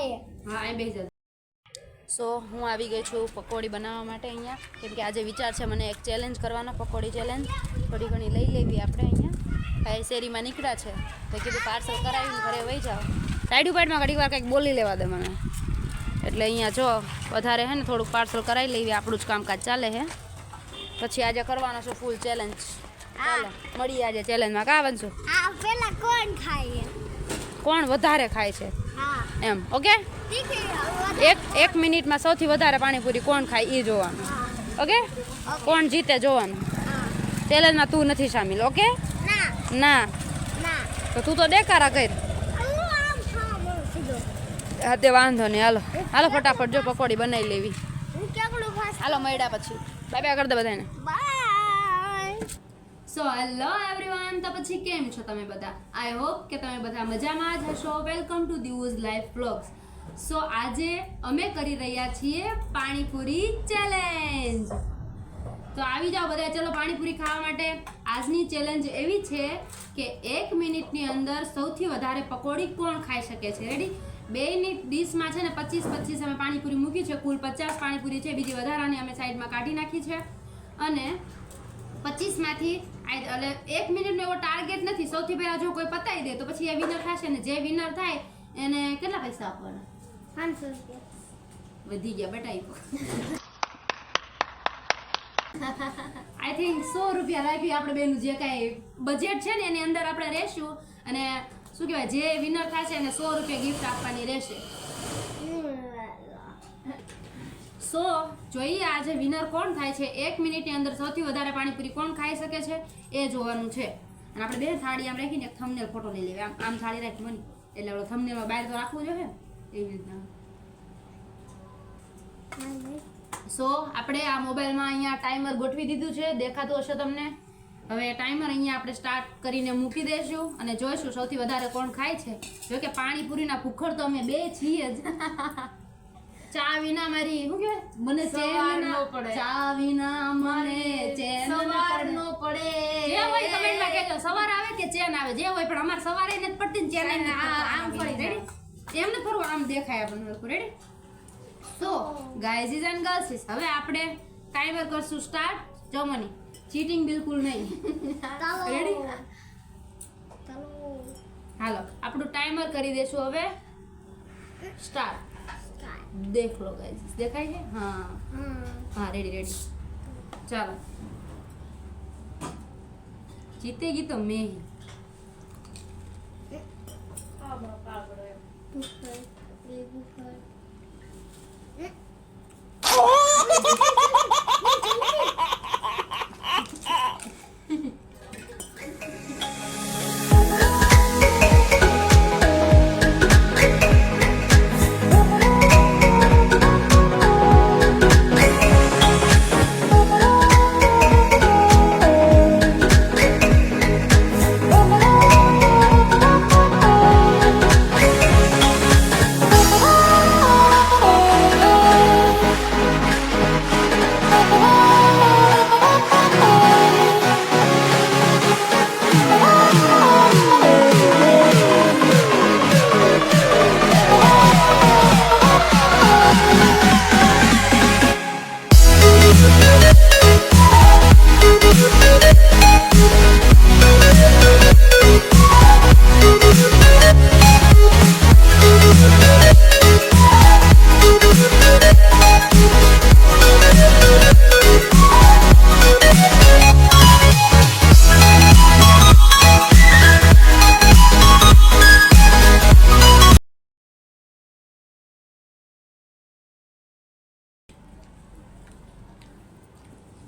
હા એ બેસી જા. સો હું આવી ગઈ છું પકોડી બનાવવા માટે અહીંયા, કેમ કે આજે વિચાર છે મને એક ચેલેન્જ કરવાનો, પકોડી ચેલેન્જ. થોડી ઘણી લઈ લેવી આપણે અહીંયા. ભાઈ શેરીમાં નીકળ્યા છે તો કીધું પાર્સલ કરાવીને ઘરે વહી જાઓ. સાઈડ ઉપાડમાં ઘડીક વાર કંઈક બોલી લેવા દે મને. એટલે અહીંયા જો વધારે હે ને થોડુંક પાર્સલ કરાવી લેવી, આપણું જ કામકાજ ચાલે છે. પછી આજે કરવાનો છે ફૂલ ચેલેન્જ. ચાલો મળીએ આજે ચેલેન્જમાં. કા બનશું? પેલા કોણ ખાય? કોણ વધારે ખાય છે એમ. ઓકે, એક મિનિટમાં સૌથી વધારે પાણીપુરી કોણ ખાય એ જોવાનું. ઓકે, કોણ જીતે જોવાનું. ચેલેન્જમાં તું નથી સામેલ. ઓકે ના, તો તું તો દેખારા કર. હા તે વાંધો નહીં. હાલો હાલો ફટાફટ જો પકોડી બનાવી લેવી. હાલો મળ્યા પછી. બાય બાય કરી દે બધાને. સો હેલો એવરીવન, તો પછી કેમ છો તમે બધા? આઈ હોપ કે તમે બધા મજામાં જ હશો. Welcome to Divu's life vlogs. So આજે અમે કરી રહ્યા છીએ પાણીપુરી ચેલેન્જ. તો આવી જાઓ બધા, ચલો પાણીપુરી ખાવા માટે. આજની ચેલેન્જ એવી છે કે 1 મિનિટની અંદર સૌથી વધારે પકોડી કોણ ખાઈ શકે છે. રેડી? 2ની ડીશમાં છે ને 25 અમે પાણીપુરી મૂકી છે. કુલ 50 પાણીપુરી છે. બીજી વધારાની અમે સાઈડમાં કાઢી નાખી છે. અને 25માંથી એટલે 1 મિનિટનો એવો ટાર્ગેટ નથી. સૌથી પહેલા જો કોઈ પતાવી દે તો પછી એ વિનર થશે ને. જે વિનર થાય એને કેટલા પૈસા આપવાના? 500 રૂપિયા. વધી ગયા બેટા. આઈ થિંક 100 રૂપિયા રાખી આપણે બેનું જે કાંઈ બજેટ છે ને એની અંદર આપણે રહેશું. અને શું કહેવાય, જે વિનર થશે એને 100 રૂપિયા ગિફ્ટ આપવાની રહેશે. સો જોઈએ આજે વિનર કોણ થાય છે. 1 મિનિટની અંદર સૌથી વધારે પાણીપુરી કોણ ખાઈ શકે છે એ જોવાનું છે. અને આપણે બે થાળી આમ રાખીને એક થંબનેલ ફોટો લઈ લેવી. આમ થાળી રાખી બની એટલે આપણે થંબનેલમાં બહાર તો રાખવું જોઈએ એવી રીતના. સો આપણે આ મોબાઈલમાં અહીંયા ટાઈમર ગોઠવી દીધું છે, દેખાતું હશે તમને. હવે ટાઈમર અહીંયા આપણે સ્ટાર્ટ કરીને મૂકી દઈશું અને જોઈશું સૌથી વધારે કોણ ખાય છે. જો કે પાણીપુરીના ભૂખડ તો અમે બે છીએ જ. ચા વિના મારી શું કે મને ચેન ન પડે. ચા વિના મને ચેન સવાર ન પડે. જે હોય કમેન્ટમાં કહેજો, સવાર આવે કે ચેન આવે, જે હોય. પણ અમાર સવારે નથી પડતી ચેન આમ ફરી. રેડી? એમને ફરવું આમ દેખાય આપણને. Ready? So guys and girls, હવે આપણે ટાઈમર કરશું સ્ટાર્ટ. જમવાની ચીટિંગ બિલકુલ નહીં. રેડી? હાલો આપણું ટાઈમર કરી દેશું હવે સ્ટાર્ટ. देख लो गाइस, देखा है? हाँ हाँ रेडी रेडी. चलो जीतेगी तो मैं ही.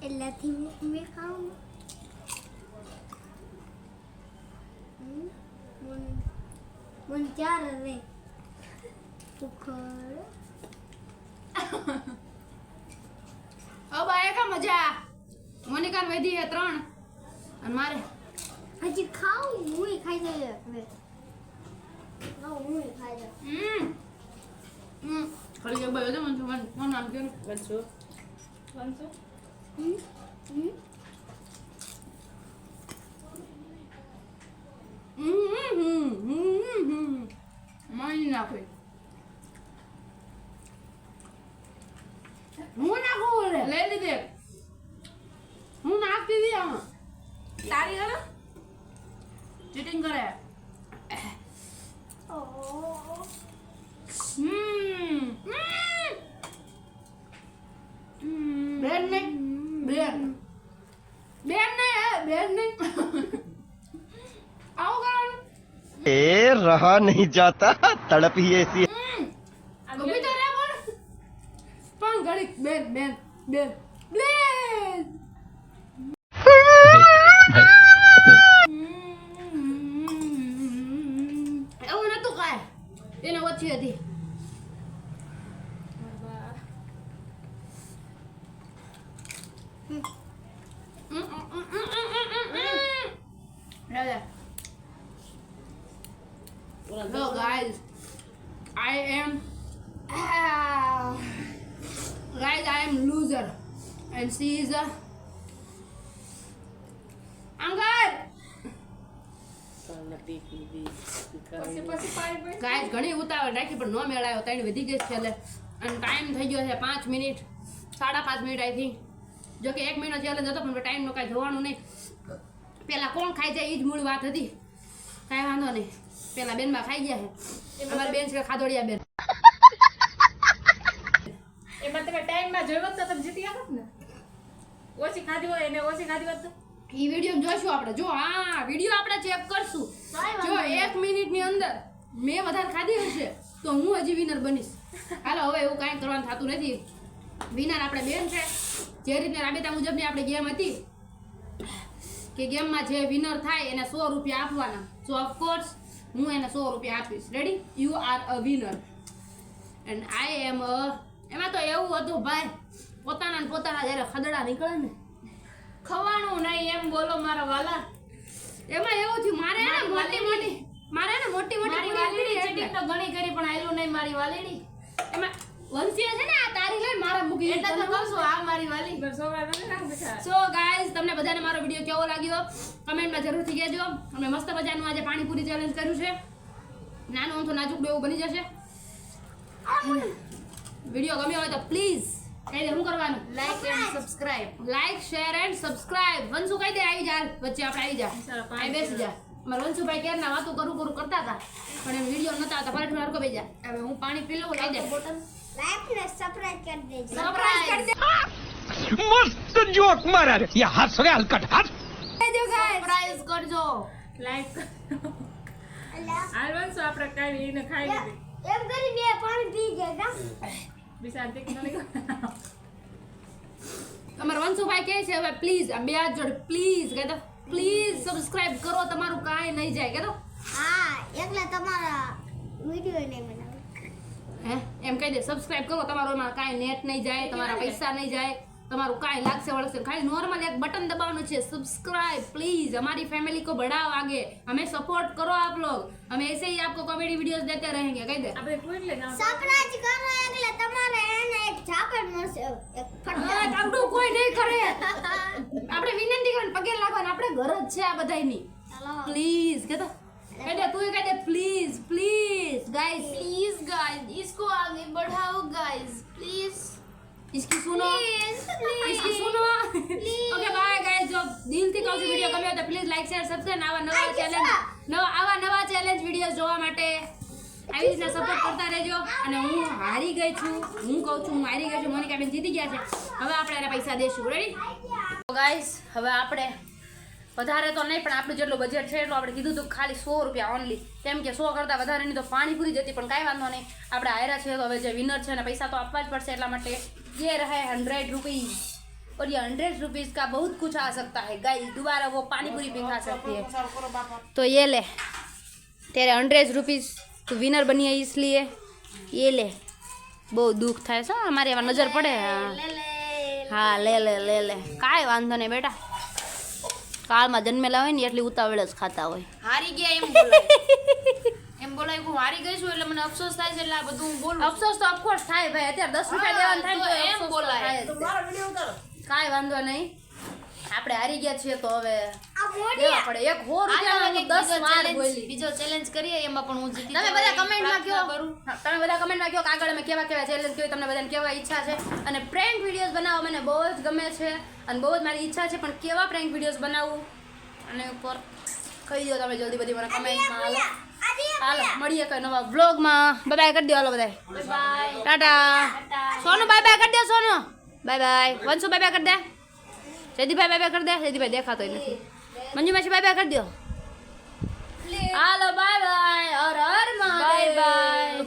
എല്ലാથી મેં ખાઉં. મન ચાર રે ઉખડ. अब आएगा मजा. मोनिका वैधी है 3 અને મારે હજી ખાઉં. હું ખાઈ જાય હવે. હું ખાઈ જાય. ખાલી એક બાજુ મને ફોન નામ કે વંશો વંશો માની નાખે. ચીટિંગ કરે. ઓહ. બેન નહીં બેન બેન નહીં આવું કરવાનું. ए रहा नहीं जाता तड़प ही ऐसी ઊભી તો રહે પણ ઘડીક બેન બેન બેન બેન. એવું નતું કાંઈ, એને ઓછી હતી. Hello guys, I am loser and she is a Angad. Guys, ઘણી ઉતાવળ રાખી પણ નો મેળાયો, ત્રણ વધી ગઈ છે એટલે અને ટાઈમ થઈ ગયો છે 5 મિનિટ 5.5 મિનિટ આઈ થિંક. જો કે 1 મહિનો ચેલેન્જ હતો પણ ટાઈમ નો કાંઈ જોવાનું નહીં. પેલા કોણ ખાઈ જાય એ જ મૂળ વાત હતી. કાંઈ વાંધો નહીં, પેલા બેનમાં ખાઈ ગયા છે. અમારી બેન છે ખાધોડિયા બેન. એમાં તમે ટાઈમમાં જોયો તો તમે જીતી આવત ને. ઓછી ખાધી હોય એને ઓછી ખાધી હોત તો ઈ વિડીયો જોશું આપણે. જો આ વિડીયો આપણે ચેક કરશું. જો 1 મિનિટની અંદર મેં વધારે ખાધી હશે તો હું હજી વિનર બનીશ. હાલો હવે એવું કાંઈ કરવાનું થતું નથી. વિનર આપણે બેન છે. જે રીતે રાબેતા મુજબની આપણી ગેમ હતી કે ગેમમાં જે વિનર થાય એને 100 રૂપિયા આપવાના. સો ઓફકોર્સ હું એને 100 રૂપિયા આપીશ. Ready? You are a winner and I am a. એમાં તો એવું હતું ભાઈ, પોતાના જ્યારે ખદડા નીકળે ને ખવાનું નહીં એમ બોલો મારા વાલા. એમાં એવું થયું મારે ને મોટી મોટી મારી વાલીડી ચીટિંગ તો ઘણી કરી પણ આયલું નહીં મારી વાલીડી. એમાં વંશીય છે ને આ તારી લઈને મારા મૂકી એટલે તો કહું છું આ મારી વાલી. સો ગાઈઝ, તમને બધાને મારો વિડીયો કેવો લાગ્યો કમેન્ટમાં જરૂરથી કહેજો. અમે મસ્ત મજાનું આજે પાણીપુરી ચેલેન્જ કર્યું છે. નાનું અમથું નાજુકડું એવું બની જશે. વિડીયો ગમ્યો હોય તો પ્લીઝ કહી દે શું કરવાનું. Like and subscribe. Like share and subscribe. Vanshu કહી દે આવી જા વચ્ચે, આપણે આવી જા, અહીં બેસી જા. અમારા વંશુભાઈ કેરના વાતો કરું કરતા હતા પણ એમ વિડીયો નતા આવતા. ફરક હરકો બેસી જા. હવે હું પાણી પી લઉં. કહી દે લાઈક ને સબસ્ક્રાઇબ કરી દેજો. સરપ્રાઈઝ કરી દે. मस्त जोक मारा रे ये हंस रे हलकट हंस દેજો ગાઈસ. સરપ્રાઈઝ કરજો. લાઈક અલા આલવંશો આપણે કાઈ એને ખાઈ લીધી. એમ કરી બે પાણી પી જાય કા. બિસાર દેખ ન લઈ. અમારા વંશુભાઈ કહે છે હવે પ્લીઝ આ બે હાથ જોડે પ્લીઝ કહે તો પ્લીઝ સબસ્ક્રાઇબ કરો. તમારું કાંઈ નહીં જાય કે તો હા એકલા તમારા વિડિયો નહીં બનાવે. હે એમ કહી દે સબસ્ક્રાઇબ કરો. તમારું એમાં કાંઈ નેટ નહીં જાય, તમારા પૈસા નહીં જાય, તમારું કાંઈ લાગશે વળશે. ખાલી નોર્મલ એક બટન દબાવવાનું છે સબસ્ક્રાइब. प्लीज हमारी फैमिली को बढ़ाओ आगे, हमें सपोर्ट करो आप लोग. हम ऐसे ही आपको कॉमेडी वीडियोस देते रहेंगे. कह दे આપણે કોઈ લે ગામ. સબસ્ક્રાઇબ કરો એટલે તમારે એને એક ઝાપડ મળશે. એક ફટકા. આપણું કોઈ નહીં કરે. આપણે વિનંતી કરીને પગે લાગવાનું. આપણે ઘર જ છે આ બધાયની. ચાલો પ્લીઝ કે તો કહી દે તું કહી દે please please guys please guys इसको आगे बढ़ाओ गाइस प्लीज. इसकी सुनो इसकी सुनो. Okay bye guys. जो દિલથી કહું છું વિડિયો ગમ્યો તો પ્લીઝ લાઈક શેર સબસ્ક્રાઇબ. આવા નવા ચેલેન્જ વિડિયોઝ જોવા માટે આવી રીતના સપોર્ટ કરતા રહેજો. અને હું હારી ગઈ છું, હું કહું છું હું હારી ગઈ છું. મોનિકા બેન જીતી ગયા છે. હવે આપણે એને પૈસા દેશું. Ready guys? હવે આપણે વધારે તો નહીં પણ આપણું જેટલું બજેટ છે એટલું આપણે કીધું હતું ખાલી 100 રૂપિયા ઓનલી. કેમ કે 100 કરતાં વધારેની તો પાણીપુરી જતી પણ કાંઈ વાંધો નહીં. આપણે હાર્યા છે તો હવે જે વિનર છે ને પૈસા તો આપવા જ પડશે. એટલા માટે ये रहे 100 रुपीज़ और ये 100 रुपीज़ का बहुत कुछ आ सकता है गाइस. दोबारा वो पानी पूरी भी खा सकती है. तो ये ले तेरे 100 रुपीज़ तू विनर बनी है इसलिए ये ले. बहुत दुख થાય છે અમારે એમાં નજર પડે. હા લે લે લે લે કાંઈ વાંધો નહીં બેટા. કાળમાં જન્મેલા હોય ને એટલી ઉતાવળ જ ખાતા હોય. હારી ગયા એમ બોલાય. એમ બોલાય હું હારી ગઈ છું એટલે મને અફસોસ થાય છે એટલે આ બધું હું બોલું. અફસોસ તો ઓફકોર્સ થાય ભાઈ. અત્યારે 10 રૂપિયા દેવાનું થાય તો એમ એમ બોલાય. બોલાય. કાંઈ વાંધો નહીં. આપણે હારી ગયા છીએ તો હવે આ મોટી દેવા પડે. એક હો રૂપિયાનો 10 વાર બોલી. બીજો ચેલેન્જ કરીએ એમાં પણ હું જીતી તમે બધા કમેન્ટમાં કહો. કરું. હા, તમે બધા કમેન્ટમાં કહો કે આગળ અમે કેવા કેવા ચેલેન્જ કરીએ. તમને બધાને કેવા ઈચ્છા છે. અને પ્રેન્ક વિડીયોઝ બનાવવા મને બહુ જ ગમે છે અને બહુ જ મારી ઈચ્છા છે. પણ કેવા પ્રેન્ક વિડીયોઝ બનાવવું અને ઉપર કહી દો તમે જલ્દી બધી મને કમેન્ટમાં. હાલો મળીએ કઈ નવા બ્લોગમાં. બાય બાય કરી દો હાલો બધાય. બાય ટાટા. સોનુ બાય બાય કરી દે. Sonu bye bye. Vanshu bye bye કરી દે. જયદીભાઈ બાય બાય કરી દે. જયદીભાઈ દેખાતો નથી. મંજુ માસી બાય બાય કરી દો. હાલો બાય બાય. હર હર મહાદેવ. Bye by.